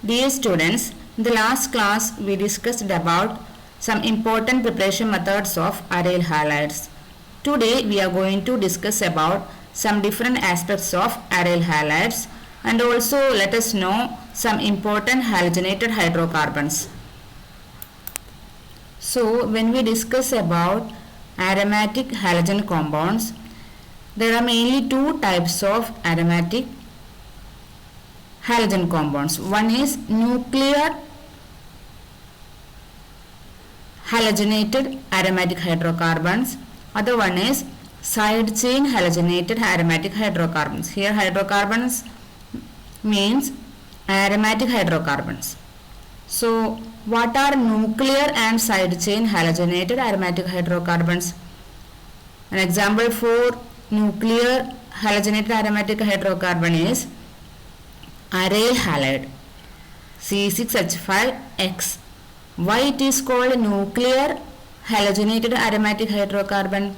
Dear students, in the last class we discussed about some important preparation methods of aryl halides. Today we are going to discuss about some different aspects of aryl halides and also let us know some important halogenated hydrocarbons. So when we discuss about aromatic halogen compounds, there are mainly two types of aromatic halogen compounds. One is nuclear halogenated aromatic hydrocarbons. Other one is side chain halogenated aromatic hydrocarbons. Here hydrocarbons means aromatic hydrocarbons. So what are nuclear and side chain halogenated aromatic hydrocarbons? An example for nuclear halogenated aromatic hydrocarbon is aryl halide C6H5X. Why it is called nuclear halogenated aromatic hydrocarbon?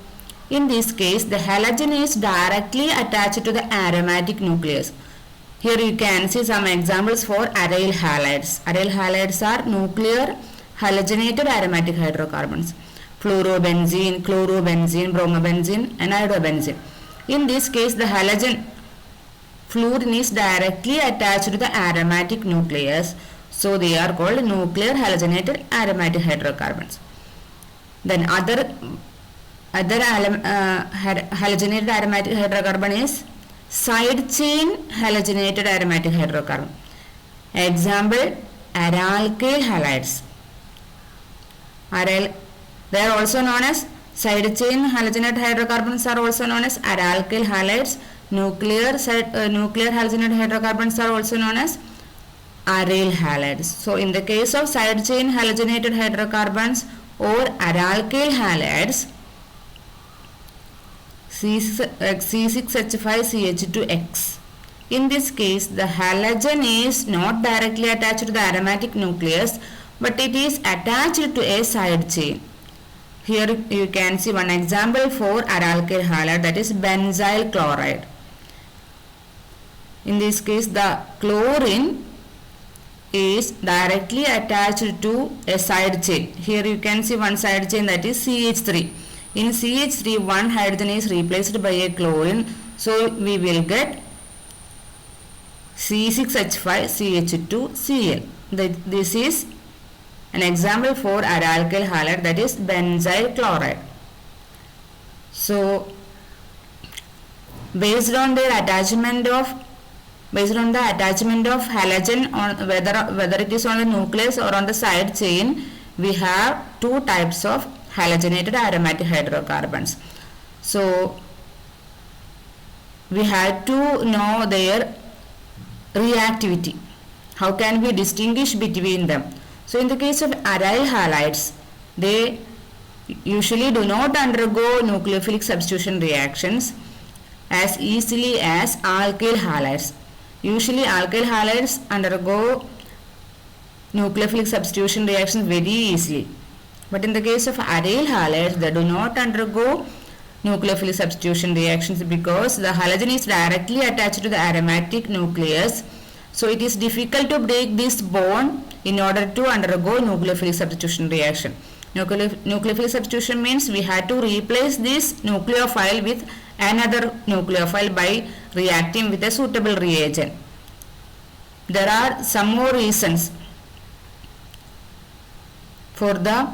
In this case, the halogen is directly attached to the aromatic nucleus. Here you can see some examples for aryl halides. Aryl halides are nuclear halogenated aromatic hydrocarbons. Fluorobenzene, chlorobenzene, bromobenzene and iodobenzene. In this case, the halogen fluorine is directly attached to the aromatic nucleus, so they are called nuclear halogenated aromatic hydrocarbons. Then other halogenated aromatic hydrocarbon is side chain halogenated aromatic hydrocarbon. Example, aralkyl halides. They are also known as side chain halogenated hydrocarbons are also known as aralkyl halides. Nuclear halogenated hydrocarbons are also known as aryl halides. So in the case of side chain halogenated hydrocarbons or aralkyl halides, C6H5CH2X. In this case, the halogen is not directly attached to the aromatic nucleus, but it is attached to a side chain. Here you can see one example for aralkyl halide, that is benzyl chloride. In this case, the chlorine is directly attached to a side chain. Here you can see one side chain, that is CH3. In CH3, one hydrogen is replaced by a chlorine, so we will get C6H5CH2Cl. This is an example for aralkyl halide, that is benzyl chloride. So based on the attachment of halogen on whether it is on the nucleus or on the side chain, we have two types of halogenated aromatic hydrocarbons. So we have to know their reactivity. How can we distinguish between them? So in the case of aryl halides, they usually do not undergo nucleophilic substitution reactions as easily as alkyl halides. Usually alkyl halides undergo nucleophilic substitution reactions very easily. But in the case of aryl halides, they do not undergo nucleophilic substitution reactions because the halogen is directly attached to the aromatic nucleus. So it is difficult to break this bond in order to undergo nucleophilic substitution reaction. Nucleophilic substitution means we had to replace this nucleophile with another nucleophile by reacting with a suitable reagent. There are some more reasons for the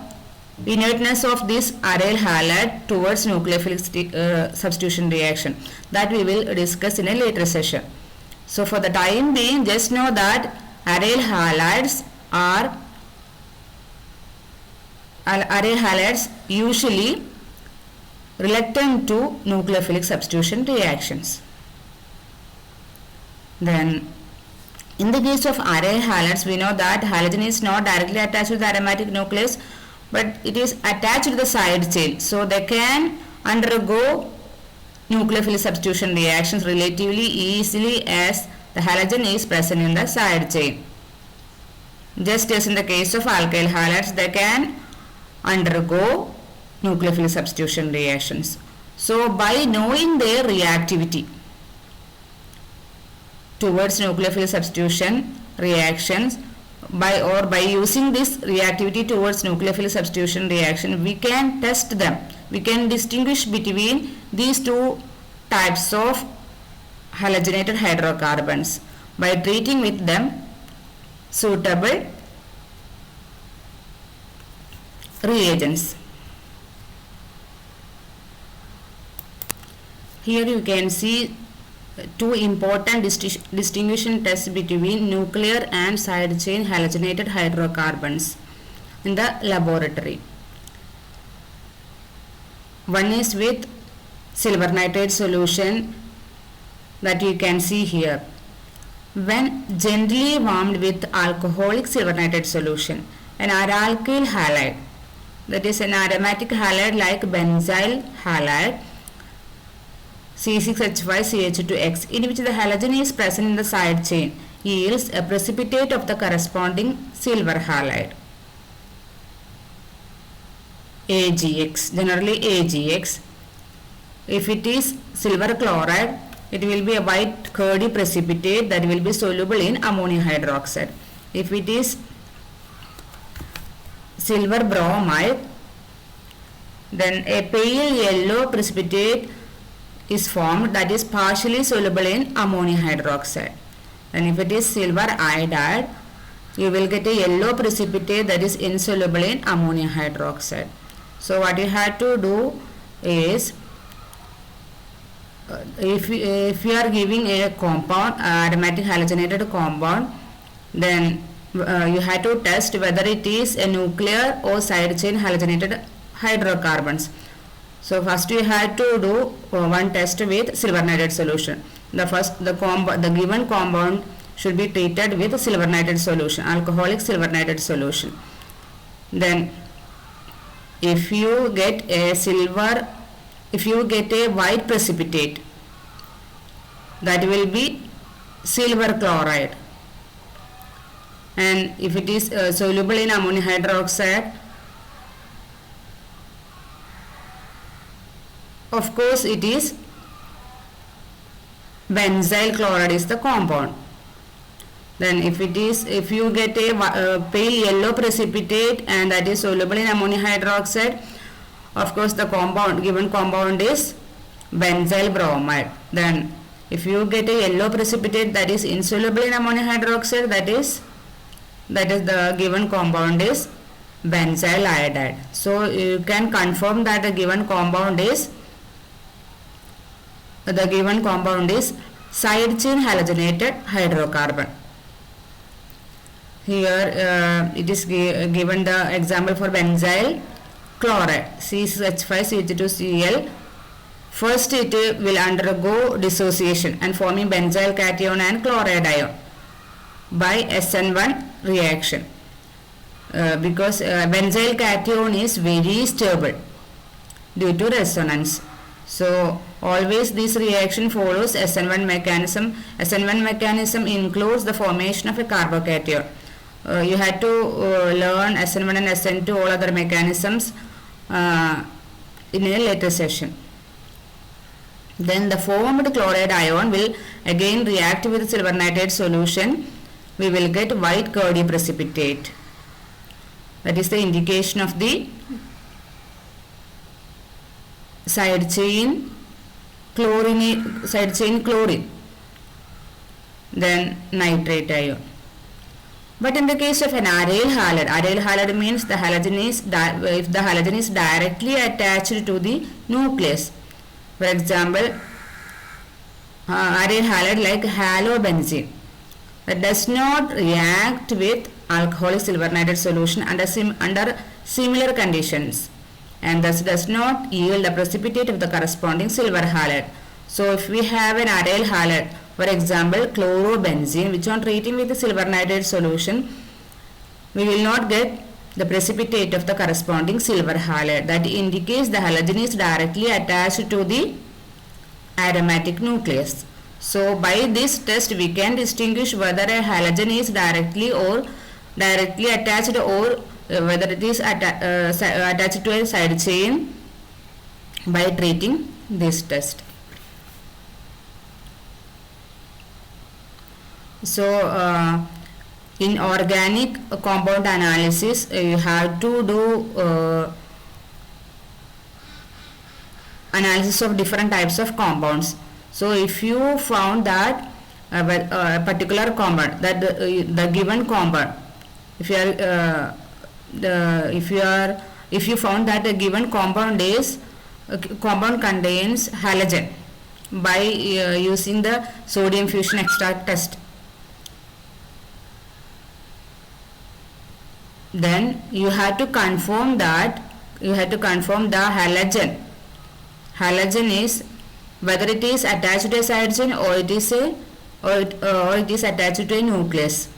inertness of this aryl halide towards nucleophilic substitution reaction that we will discuss in a later session. So for the time being, just know that aryl halides usually reluctant to nucleophilic substitution reactions. Then in the case of aryl halides, we know that halogen is not directly attached to the aromatic nucleus, but it is attached to the side chain, so they can undergo nucleophilic substitution reactions relatively easily as the halogen is present in the side chain. Just as in the case of alkyl halides, they can undergo nucleophilic substitution reactions. So by knowing their reactivity towards nucleophile substitution, reactions by using this reactivity towards nucleophile substitution reaction, we can test them. We can distinguish between these two types of halogenated hydrocarbons by treating with them suitable reagents. Here you can see two important distinguishing tests between nuclear and side chain halogenated hydrocarbons in the laboratory. One is with silver nitrate solution that you can see here. When gently warmed with alcoholic silver nitrate solution, an aralkyl halide, that is an aromatic halide like benzyl halide C6H5CH2X, in which the halogen is present in the side chain, yields a precipitate of the corresponding silver halide, AgX, generally AgX. If it is silver chloride, it will be a white curdy precipitate that will be soluble in ammonium hydroxide. If it is silver bromide, then a pale yellow precipitate is formed that is partially soluble in ammonium hydroxide. And if it is silver iodide, you will get a yellow precipitate that is insoluble in ammonium hydroxide. So what you have to do is, if you are giving a compound, aromatic halogenated compound, then you have to test whether it is a nuclear or side chain halogenated hydrocarbons. So first you have to do one test with silver nitrate solution. The given compound should be treated with silver nitrate solution, alcoholic silver nitrate solution. Then if you get a white precipitate, that will be silver chloride, and if it is soluble in ammonium hydroxide, of course it is benzyl chloride is the compound. Then if you get a pale yellow precipitate and that is soluble in ammonium hydroxide, of course the given compound is benzyl bromide. Then if you get a yellow precipitate that is insoluble in ammonium hydroxide, that is the given compound is benzyl iodide. So you can confirm that the given compound is side chain halogenated hydrocarbon. Here it is given the example for benzyl chloride, C6H5CH2Cl. First it will undergo dissociation and forming benzyl cation and chloride ion by SN1 reaction, because benzyl cation is very stable due to resonance. So always this reaction follows SN1 mechanism. SN1 mechanism includes the formation of a carbocation. You had to learn SN1 and SN2 all other mechanisms in a later session. Then the formed chloride ion will again react with silver nitrate solution. We will get white curdy precipitate. That is the indication of the side chain chlorine, then nitrate ion. But in the case of an aryl halide means the halogen is if the halogen is directly attached to the nucleus. For example, aryl halide like halobenzene, that does not react with alcoholic silver nitrate solution under similar conditions, and thus does not yield a precipitate of the corresponding silver halide. So if we have an aryl halide, for example chlorobenzene, which on treating with the silver nitrate solution, we will not get the precipitate of the corresponding silver halide. That indicates the halogen is directly attached to the aromatic nucleus. So by this test we can distinguish whether a halogen is directly attached or whether it is attached to a side chain by treating this test. So In organic compound analysis, you have to do analysis of different types of compounds. So if you found that a particular compound, that the given compound, if you found that a given compound contains halogen by using the sodium fusion extract test, then you have to confirm the halogen is whether it is attached to a side chain or it is attached to a nucleus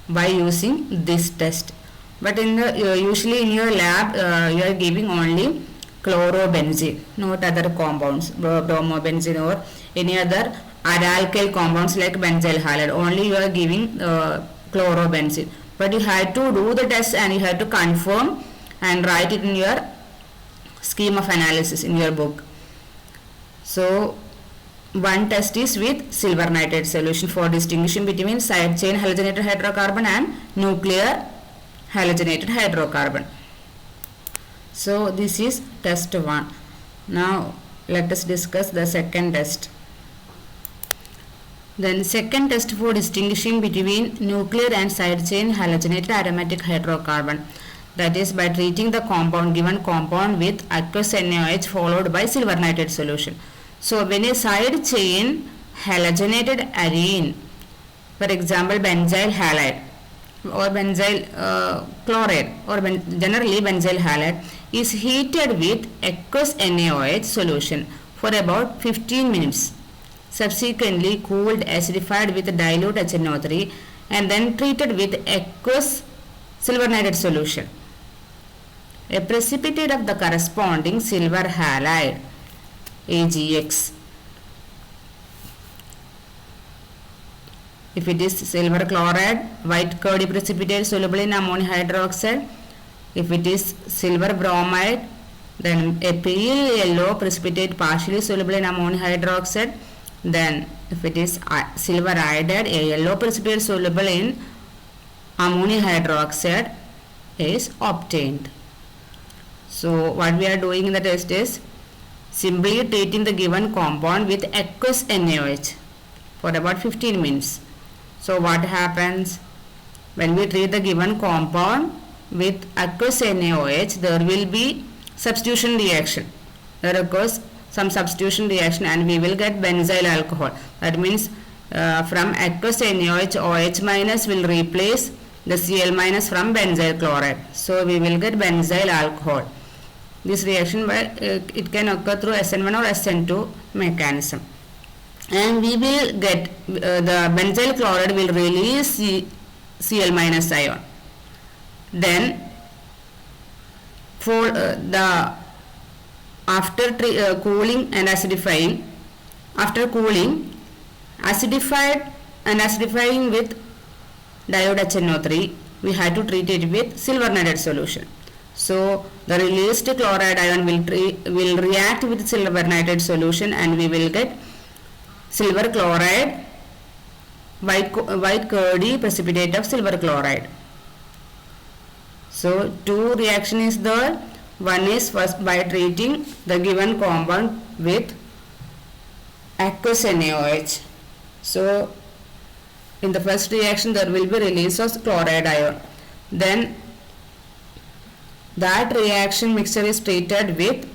by using this test. But usually in your lab you are giving only chlorobenzene, not other compounds, bromobenzene or any other aralkyl compounds like benzyl halide. Only you are giving chlorobenzene. But you have to do the test and you have to confirm and write it in your scheme of analysis in your book. So one test is with silver nitrate solution for distinguishing between side chain halogenated hydrocarbon and nuclear halogenated hydrocarbon. So this is test 1. Now let us discuss the second test. Then second test for distinguishing between nuclear and side chain halogenated aromatic hydrocarbon, that is by treating the given compound with aqueous NaOH followed by silver nitrate solution. So when a side chain halogenated arene, for example benzyl halide or benzyl chloride or generally benzyl halide, is heated with aqueous NaOH solution for about 15 minutes, subsequently cooled, acidified with dilute HNO3 and then treated with aqueous silver nitrate solution, a precipitate of the corresponding silver halide AgX. If it is silver chloride, white curdy precipitate soluble in ammonium hydroxide. If it is silver bromide, then a pale yellow precipitate partially soluble in ammonium hydroxide. Then if it is silver iodide, a yellow precipitate soluble in ammonium hydroxide is obtained. So what we are doing in the test is simply treating the given compound with aqueous NaOH for about 15 minutes. So what happens when we treat the given compound with aqueous NaOH? There will be substitution reaction. There occurs some substitution reaction and we will get benzyl alcohol. That means from aqueous NaOH, OH minus will replace the Cl minus from benzyl chloride. So we will get benzyl alcohol. This reaction it can occur through SN1 or SN2 mechanism. And we will get the benzyl chloride will release Cl minus ion. Then for after cooling and acidifying, after cooling, acidifying with diode HNO3, we have to treat it with silver nitrate solution. So the released chloride ion will react with silver nitrate solution and we will get silver chloride, white curdy precipitate of silver chloride. So two reaction is there. One is first by treating the given compound with aqueous NaOH. So in the first reaction there will be release of chloride ion. Then that reaction mixture is treated with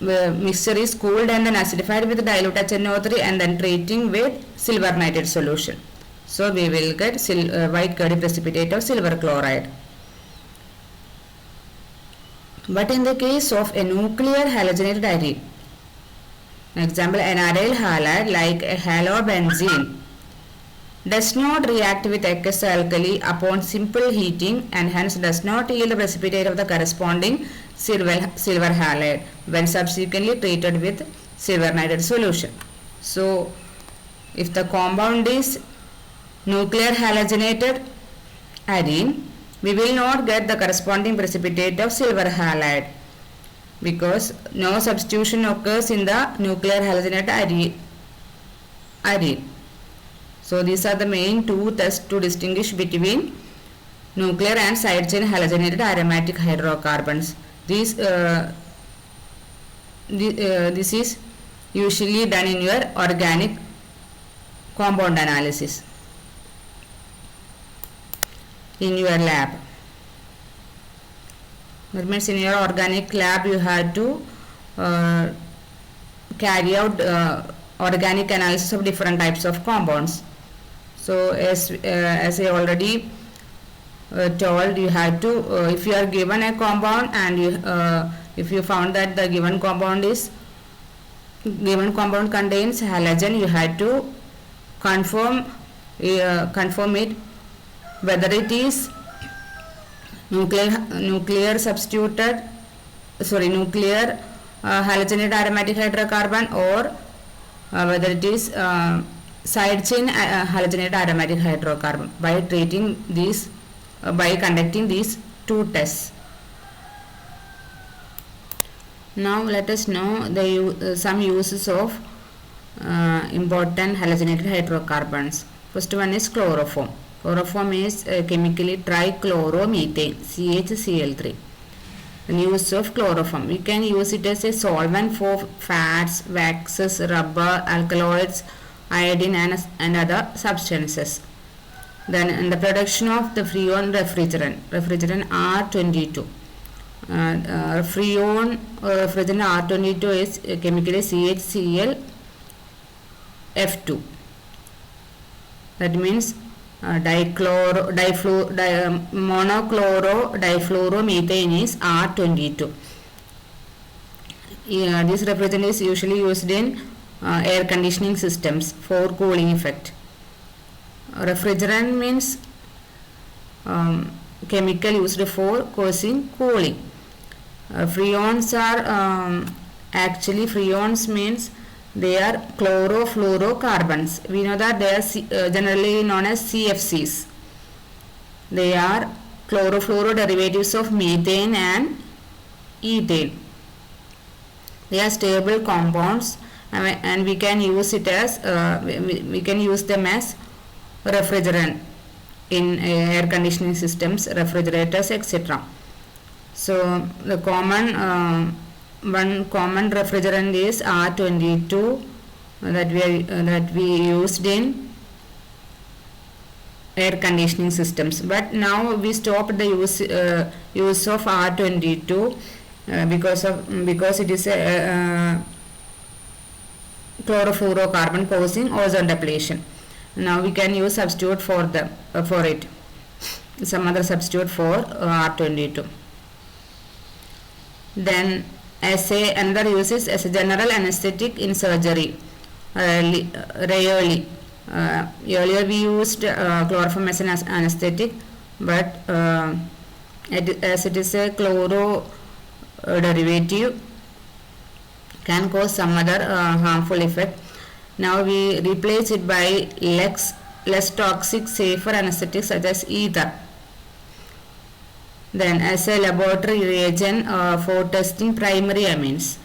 mixture is cooled and then acidified with dilute HNO3 and then treating with silver nitrate solution. So we will get white curdy precipitate of silver chloride. But in the case of a nuclear halogenated arene, example an aryl halide like a halobenzene, does not react with aqueous alkali upon simple heating and hence does not yield the precipitate of the corresponding silver halide when subsequently treated with silver nitrate solution. So if the compound is nuclear halogenated arene, we will not get the corresponding precipitate of silver halide because no substitution occurs in the nuclear halogenated arene. So these are the main two tests to distinguish between nuclear and side chain halogenated aromatic hydrocarbons. This is usually done in your organic compound analysis in your lab. That means in your organic lab you have to carry out organic analysis of different types of compounds. So as I already told, you have to if you are given a compound and if you found that the given compound contains halogen, you have to confirm it whether it is nuclear halogenated aromatic hydrocarbon or whether it is side chain halogenated aromatic hydrocarbon by conducting these two tests. Now let us know some uses of important halogenated hydrocarbons. First one is chloroform. Chloroform is chemically trichloromethane, CHCl3. The use of chloroform. We can use it as a solvent for fats, waxes, rubber, alkaloids, iodine and other substances. Then in the production of the freon refrigerant R22. Freon refrigerant R22 is chemically CHClF2. That means monochloro-difluoromethane is R22. This refrigerant is usually used in air conditioning systems for cooling effect. Refrigerant means chemical used for causing cooling. Freons means they are chlorofluorocarbons. We know that they are generally known as CFCs. They are chlorofluoro derivatives of methane and ethane. They are stable compounds and we can use it as we can use them as refrigerant in air conditioning systems, refrigerators, etc. So the one common refrigerant is R22 that we used in air conditioning systems. But now we stopped the use of R22 because it is a chlorofluorocarbon causing ozone depletion. Now we can use substitute for it, some other substitute for R22. Then another use is as a general anesthetic in surgery. Rarely. Earlier we used chloroform as an anesthetic, but as it is a chloro derivative, can cause some other harmful effect. Now we replace it by less toxic, safer anesthetics such as ether. Then as a laboratory reagent for testing primary amines.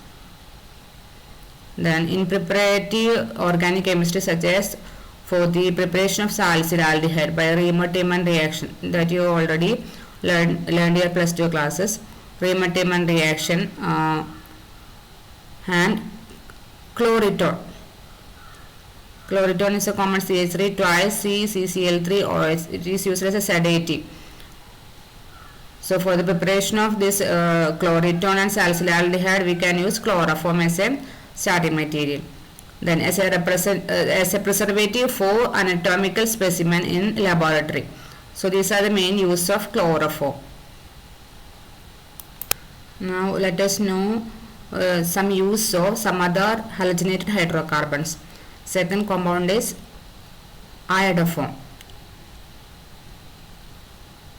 Then in preparative organic chemistry such as for the preparation of salicylaldehyde by Riemann-Tiemann reaction that you already learned your plus 2 classes. Riemann-Tiemann reaction and chloritol. Chloritol is a common CH3 twice CCl3 OH. It is used as a sedative. So for the preparation of this chloritol and salicylaldehyde, we can use chloroform as a starting material. Then as a preservative for anatomical specimen in laboratory. So these are the main use of chloroform. Now let us know some use of some other halogenated hydrocarbons. Second compound is iodoform.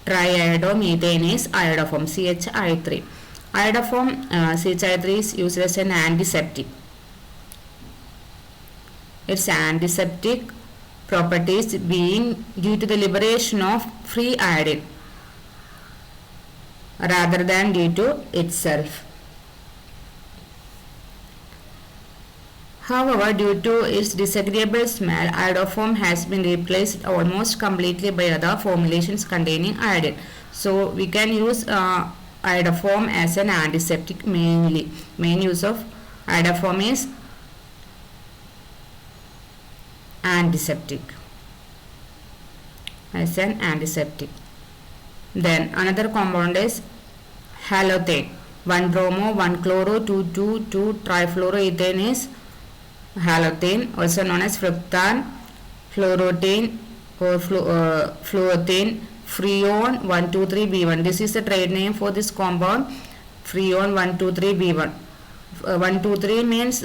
Triiodomethane is iodoform, CHI3. Iodoform CHI3 is used as an antiseptic. Its antiseptic properties being due to the liberation of free iodine rather than due to itself. However, due to its disagreeable smell, iodoform has been replaced almost completely by other formulations containing iodine. So we can use iodoform as an antiseptic mainly. Main use of iodoform is antiseptic, as an antiseptic. Then another compound is halothane. 1 bromo, 1 chloro, 2 trifluoroethane is halothane, also known as fructane, fluorothane or fluothane, freon 1,2,3-B1. This is the trade name for this compound, freon 1,2,3-B1. 1,2,3 means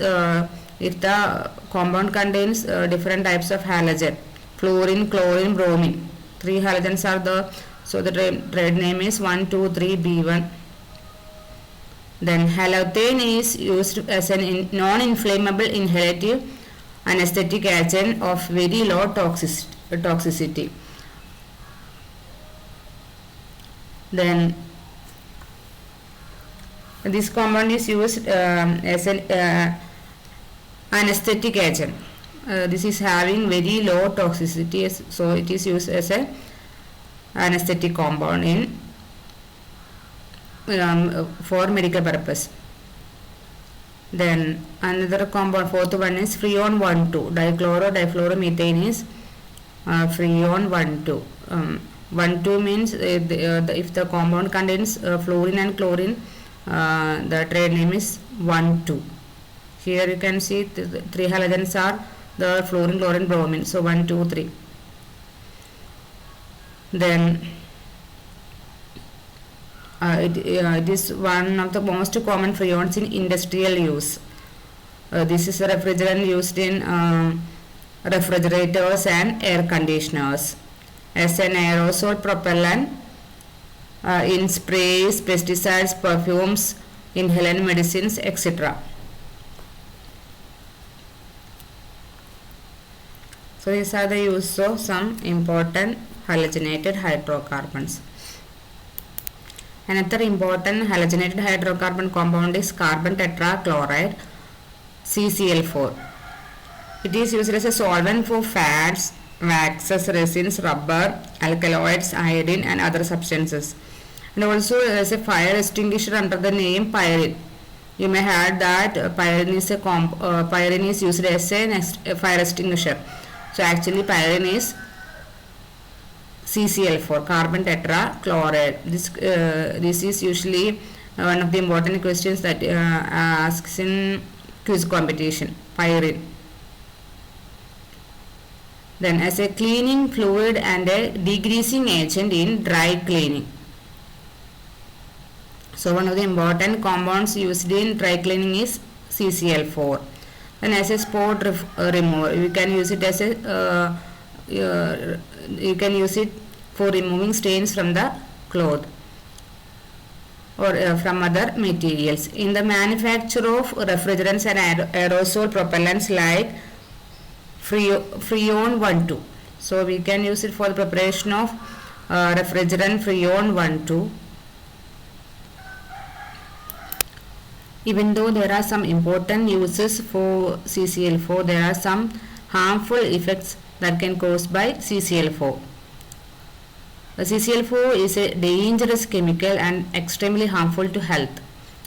if the compound contains different types of halogen, fluorine, chlorine, bromine. 3 halogens are there, so the trade name is 1,2,3-B1. Then halothane is used as a non-inflammable inhalative anesthetic agent of very low toxicity. Then this compound is used as an anesthetic agent. This is having very low toxicity, so it is used as a anesthetic compound in for medical purpose. Then another compound, fourth one is freon 1,2. Difluoromethane is freon 1,2. 1,2 means if the compound contains fluorine and chlorine, the trade name is 1,2. Here you can see the 3 halogens are the fluorine, chlorine, bromine. So 1, 2, 3. Then it is one of the most common freons in industrial use. This is a refrigerant used in refrigerators and air conditioners, as an aerosol propellant in sprays, pesticides, perfumes, inhalant medicines, etc. So these are the use of some important halogenated hydrocarbons. Another important halogenated hydrocarbon compound is carbon tetrachloride, CCl4. It is used as a solvent for fats, waxes, resins, rubber, alkaloids, iodine and other substances, and also as a fire extinguisher under the name pyrin. You may have that pyrin is used as a fire extinguisher. So actually pyrin is CCl4, carbon tetrachloride. This is usually one of the important questions that asks in quiz competition. Pyrin. Then as a cleaning fluid and a degreasing agent in dry cleaning. So one of the important compounds used in dry cleaning is CCl4. And as a spot remover, you can use it as a you can use it for removing stains from the cloth or from other materials. In the manufacture of refrigerants and aerosol propellants like freon 1,2. So we can use it for the preparation of refrigerant freon 1,2. Even though there are some important uses for CCl4, there are some harmful effects that can caused by CCl4. CCl4 is a dangerous chemical and extremely harmful to health.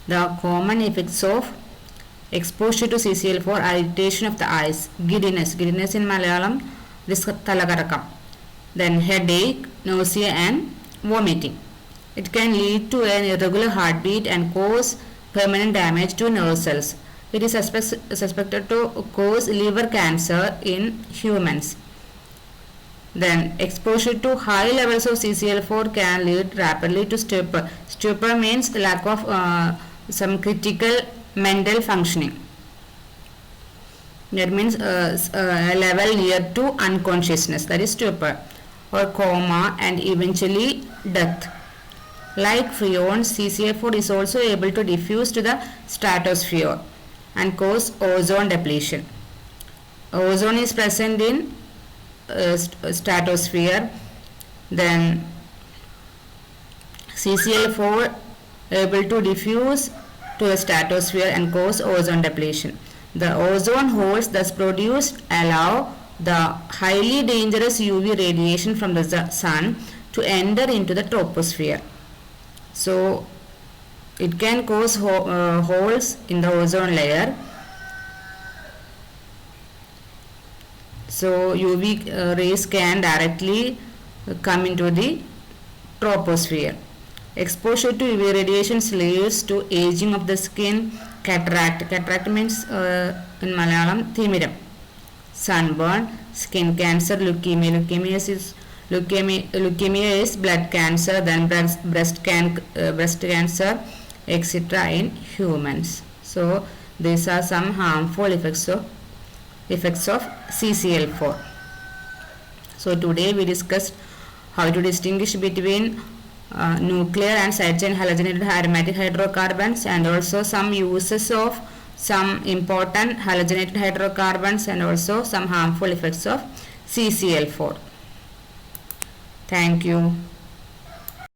The common effects of exposure to CCl4 are irritation of the eyes, giddiness in Malayalam, this talakarakam, then headache, nausea and vomiting. It can lead to an irregular heartbeat and cause permanent damage to nerve cells. It is suspected to cause liver cancer in humans. Then exposure to high levels of CCl4 can lead rapidly to stupor. Stupor means lack of some critical mental functioning. That means a level near to unconsciousness, that is stupor, or coma and eventually death. Like freon, CCl4 is also able to diffuse to the stratosphere and cause ozone depletion. Ozone is present in stratosphere, then CCl4 able to diffuse to the stratosphere and cause ozone depletion. The ozone holes thus produced allow the highly dangerous UV radiation from the sun to enter into the troposphere. So it can cause holes in the ozone layer. So UV rays can directly come into the troposphere. Exposure to UV radiations leads to aging of the skin, cataract. Cataract means in Malayalam thimiram. Sunburn, skin cancer, leukemia. Leukemia is blood cancer, then breast cancer, etc. in humans. So these are some harmful effects of CCl4. So today we discussed how to distinguish between nuclear and side chain halogenated aromatic hydrocarbons, and also some uses of some important halogenated hydrocarbons, and also some harmful effects of CCl4. Thank you.